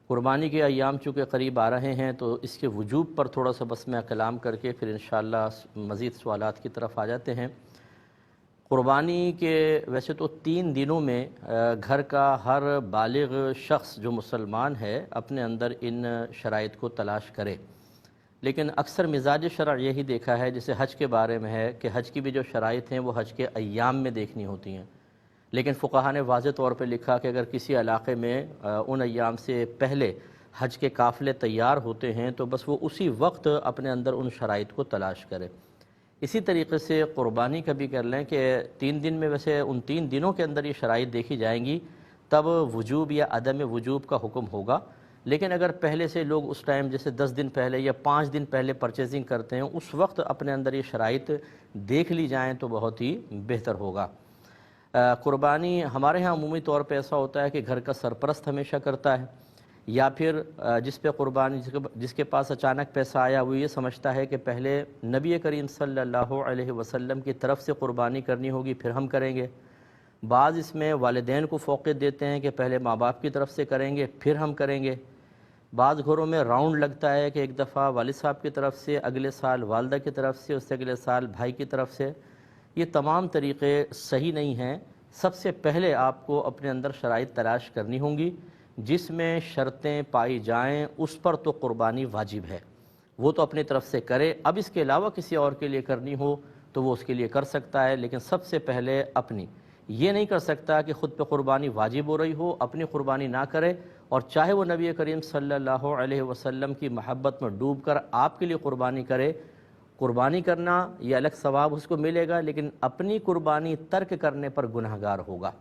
قربانی کے ایام چونکہ قریب آ رہے ہیں تو اس کے وجوب پر تھوڑا سا بس میں کلام کر کے پھر انشاءاللہ مزید سوالات کی طرف آ جاتے ہیں۔ قربانی کے ویسے تو 3 دنوں میں گھر کا ہر بالغ شخص جو مسلمان ہے اپنے اندر ان شرائط کو تلاش کرے، لیکن اکثر مزاج شرع یہی دیکھا ہے، جیسے حج کے بارے میں ہے کہ حج کی بھی جو شرائط ہیں وہ حج کے ایام میں دیکھنی ہوتی ہیں، لیکن فقہا نے واضح طور پہ لکھا کہ اگر کسی علاقے میں ان ایام سے پہلے حج کے قافلے تیار ہوتے ہیں تو بس وہ اسی وقت اپنے اندر ان شرائط کو تلاش کرے۔ اسی طریقے سے قربانی کا بھی کر لیں کہ 3 دن میں ویسے ان 3 دنوں کے اندر یہ شرائط دیکھی جائیں گی تب وجوب یا عدم وجوب کا حکم ہوگا، لیکن اگر پہلے سے لوگ اس ٹائم جیسے 10 دن پہلے یا 5 دن پہلے پرچیزنگ کرتے ہیں اس وقت اپنے اندر یہ شرائط دیکھ لی جائیں تو بہت ہی بہتر ہوگا۔ قربانی ہمارے ہاں عمومی طور پہ ایسا ہوتا ہے کہ گھر کا سرپرست ہمیشہ کرتا ہے، یا پھر جس پہ قربانی جس کے پاس اچانک پیسہ آیا وہ یہ سمجھتا ہے کہ پہلے نبی کریم صلی اللہ علیہ وسلم کی طرف سے قربانی کرنی ہوگی پھر ہم کریں گے۔ بعض اس میں والدین کو فوقیت دیتے ہیں کہ پہلے ماں باپ کی طرف سے کریں گے پھر ہم کریں گے۔ بعض گھروں میں راؤنڈ لگتا ہے کہ ایک دفعہ والد صاحب کی طرف سے، اگلے سال والدہ کی طرف سے، اس سے اگلے سال بھائی کی طرف سے۔ یہ تمام طریقے صحیح نہیں ہیں۔ سب سے پہلے آپ کو اپنے اندر شرائط تلاش کرنی ہوں گی، جس میں شرطیں پائی جائیں اس پر تو قربانی واجب ہے، وہ تو اپنی طرف سے کرے۔ اب اس کے علاوہ کسی اور کے لیے کرنی ہو تو وہ اس کے لیے کر سکتا ہے، لیکن سب سے پہلے اپنی۔ یہ نہیں کر سکتا کہ خود پہ قربانی واجب ہو رہی ہو اپنی قربانی نہ کرے، اور چاہے وہ نبی کریم صلی اللہ علیہ وسلم کی محبت میں ڈوب کر آپ کے لیے قربانی کرے۔ قربانی کرنا یہ الگ ثواب اس کو ملے گا، لیکن اپنی قربانی ترک کرنے پر گنہگار ہوگا۔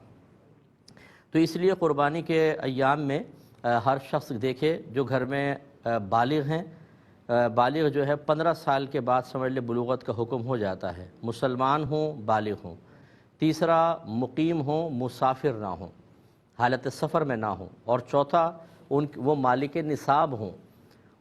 تو اس لیے قربانی کے ایام میں ہر شخص دیکھے جو گھر میں بالغ ہیں، بالغ جو ہے 15 سال کے بعد سمجھ لے بلوغت کا حکم ہو جاتا ہے، مسلمان ہوں بالغ ہوں۔ تیسرا مقیم ہوں، مسافر نہ ہوں، حالت سفر میں نہ ہوں، اور چوتھا وہ مالک نصاب ہوں۔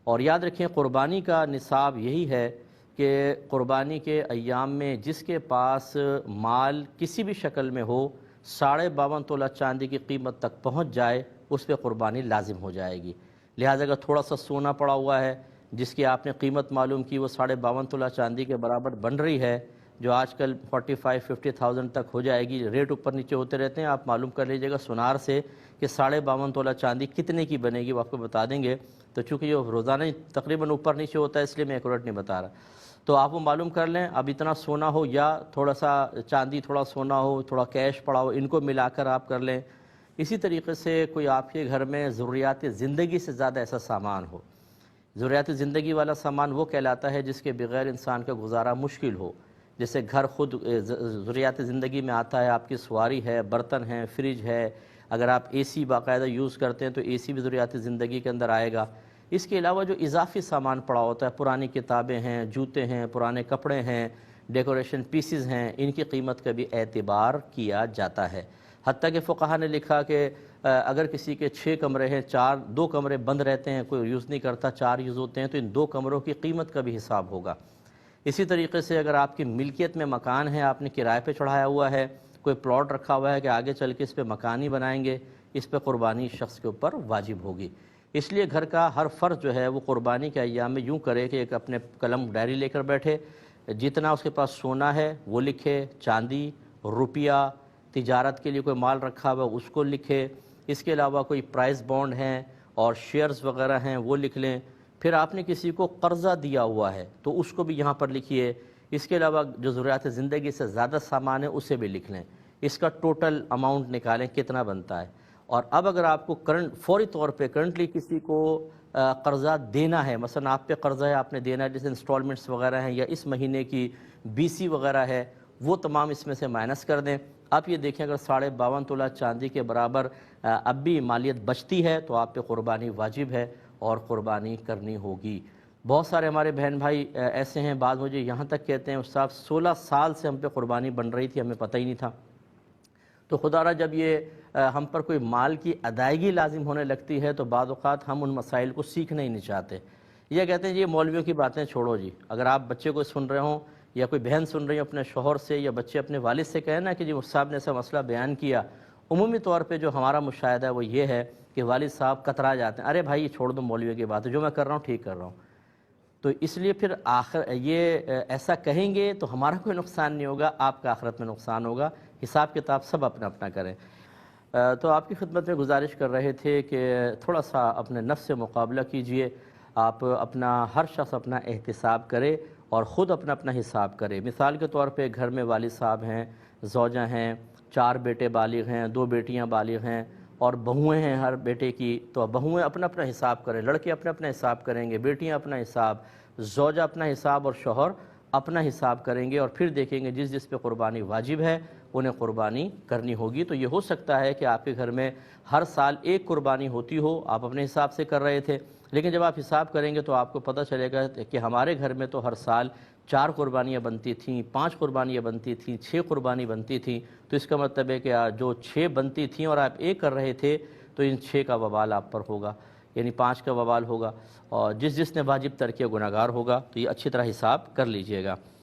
اور یاد رکھیں قربانی کا نصاب یہی ہے کہ قربانی کے ایام میں جس کے پاس مال کسی بھی شکل میں ہو 52.5 تولہ چاندی کی قیمت تک پہنچ جائے اس پہ قربانی لازم ہو جائے گی۔ لہٰذا اگر تھوڑا سا سونا پڑا ہوا ہے جس کی آپ نے قیمت معلوم کی وہ 52.5 تولہ چاندی کے برابر بن رہی ہے، جو آج کل 45-50,000 تک ہو جائے گی، ریٹ اوپر نیچے ہوتے رہتے ہیں، آپ معلوم کر لیجیے گا سونار سے کہ 52.5 تولہ چاندی کتنے کی بنے گی، وہ آپ کو بتا دیں گے۔ تو چونکہ یہ روزانہ تقریباً اوپر نیچے ہوتا ہے اس لیے میں ایکوریٹ نہیں بتا رہا، تو آپ وہ معلوم کر لیں۔ اب اتنا سونا ہو یا تھوڑا سا چاندی، تھوڑا سونا ہو، تھوڑا کیش پڑا ہو، ان کو ملا کر آپ کر لیں۔ اسی طریقے سے کوئی آپ کے گھر میں ضروریات زندگی سے زیادہ ایسا سامان ہو، ضروریات زندگی والا سامان وہ کہلاتا ہے جس کے بغیر انسان کا گزارا مشکل ہو، جیسے گھر خود ضروریات زندگی میں آتا ہے، آپ کی سواری ہے، برتن ہے، فریج ہے، اگر آپ اے سی باقاعدہ یوز کرتے ہیں تو اے سی بھی ضروریات زندگی کے اندر آئے گا۔ اس کے علاوہ جو اضافی سامان پڑا ہوتا ہے، پرانی کتابیں ہیں، جوتے ہیں، پرانے کپڑے ہیں، ڈیکوریشن پیسز ہیں، ان کی قیمت کا بھی اعتبار کیا جاتا ہے۔ حتیٰ کہ فقہا نے لکھا کہ اگر کسی کے 6 کمرے ہیں، 2 کمرے بند رہتے ہیں، کوئی یوز نہیں کرتا، 4 یوز ہوتے ہیں، تو ان 2 کمروں کی قیمت کا بھی حساب ہوگا۔ اسی طریقے سے اگر آپ کی ملکیت میں مکان ہے، آپ نے کرائے پہ چڑھایا ہوا ہے، کوئی پلاٹ رکھا ہوا ہے کہ آگے چل کے اس پہ مکان ہی بنائیں گے، اس پہ قربانی شخص کے اوپر واجب ہوگی۔ اس لیے گھر کا ہر فرد جو ہے وہ قربانی کے ایام میں یوں کرے کہ ایک اپنے قلم ڈائری لے کر بیٹھے، جتنا اس کے پاس سونا ہے وہ لکھے، چاندی، روپیہ، تجارت کے لیے کوئی مال رکھا ہوا اس کو لکھے، اس کے علاوہ کوئی پرائز بانڈ ہیں اور شیئرز وغیرہ ہیں وہ لکھ لیں۔ پھر آپ نے کسی کو قرضہ دیا ہوا ہے تو اس کو بھی یہاں پر لکھیے۔ اس کے علاوہ جو ضروریات زندگی سے زیادہ سامان ہے اسے بھی لکھ لیں، اس کا ٹوٹل اماؤنٹ نکالیں کتنا بنتا ہے۔ اور اب اگر آپ کو فوری طور پہ کرنٹلی کسی کو قرضہ دینا ہے، مثلا آپ پہ قرضہ ہے آپ نے دینا ہے، جیسے انسٹالمنٹس وغیرہ ہیں یا اس مہینے کی BC وغیرہ ہے، وہ تمام اس میں سے مائنس کر دیں۔ آپ یہ دیکھیں اگر 52.5 تولہ چاندی کے برابر اب بھی مالیت بچتی ہے تو آپ پہ قربانی واجب ہے اور قربانی کرنی ہوگی۔ بہت سارے ہمارے بہن بھائی ایسے ہیں، بعض مجھے یہاں تک کہتے ہیں استاد 16 سال سے ہم پہ قربانی بن رہی تھی، ہمیں پتہ ہی نہیں تھا۔ تو خدا را جب یہ ہم پر کوئی مال کی ادائیگی لازم ہونے لگتی ہے تو بعض اوقات ہم ان مسائل کو سیکھنا ہی نہیں چاہتے، یہ کہتے ہیں یہ مولویوں کی باتیں چھوڑو جی۔ اگر آپ بچے کو سن رہے ہوں یا کوئی بہن سن رہی ہوں اپنے شوہر سے یا بچے اپنے والد سے کہیں نا کہ جی صاحب نے ایسا مسئلہ بیان کیا عمومی طور پہ جو ہمارا مشاہدہ ہے وہ یہ ہے کہ والد صاحب کترا جاتے ہیں، ارے بھائی یہ چھوڑ دو مولوی کی بات ہے، جو میں کر رہا ہوں ٹھیک کر رہا ہوں۔ تو اس لیے پھر ایسا کہیں گے تو ہمارا کوئی نقصان نہیں ہوگا، آپ کا آخرت میں نقصان ہوگا، حساب کتاب سب اپنا اپنا کریں۔ تو آپ کی خدمت میں گزارش کر رہے تھے کہ تھوڑا سا اپنے نفس سے مقابلہ کیجئے، آپ ہر شخص اپنا احتساب کرے اور خود اپنا اپنا حساب کرے۔ مثال کے طور پہ گھر میں والد صاحب ہیں، زوجہ ہیں، 4 بیٹے بالغ ہیں، 2 بیٹیاں بالغ ہیں اور بہویں ہیں ہر بیٹے کی، تو بہویں اپنا اپنا حساب کریں، لڑکے اپنا اپنا حساب کریں گے، بیٹیاں اپنا حساب، زوجہ اپنا حساب اور شوہر اپنا حساب کریں گے، اور پھر دیکھیں گے جس جس پہ قربانی واجب ہے انہیں قربانی کرنی ہوگی۔ تو یہ ہو سکتا ہے کہ آپ کے گھر میں ہر سال ایک قربانی ہوتی ہو، آپ اپنے حساب سے کر رہے تھے، لیکن جب آپ حساب کریں گے تو آپ کو پتہ چلے گا کہ ہمارے گھر میں تو ہر سال 4 قربانیاں بنتی تھیں، 5 قربانیاں بنتی تھیں، 6 قربانی بنتی تھیں، تو اس کا مطلب ہے کہ جو 6 بنتی تھیں اور آپ ایک کر رہے تھے تو ان 6 کا وبال آپ پر ہوگا، یعنی 5 کا وبال ہوگا، اور جس جس نے واجب ترک کیا گناہگار ہوگا۔ تو یہ اچھی طرح حساب کر لیجئے گا۔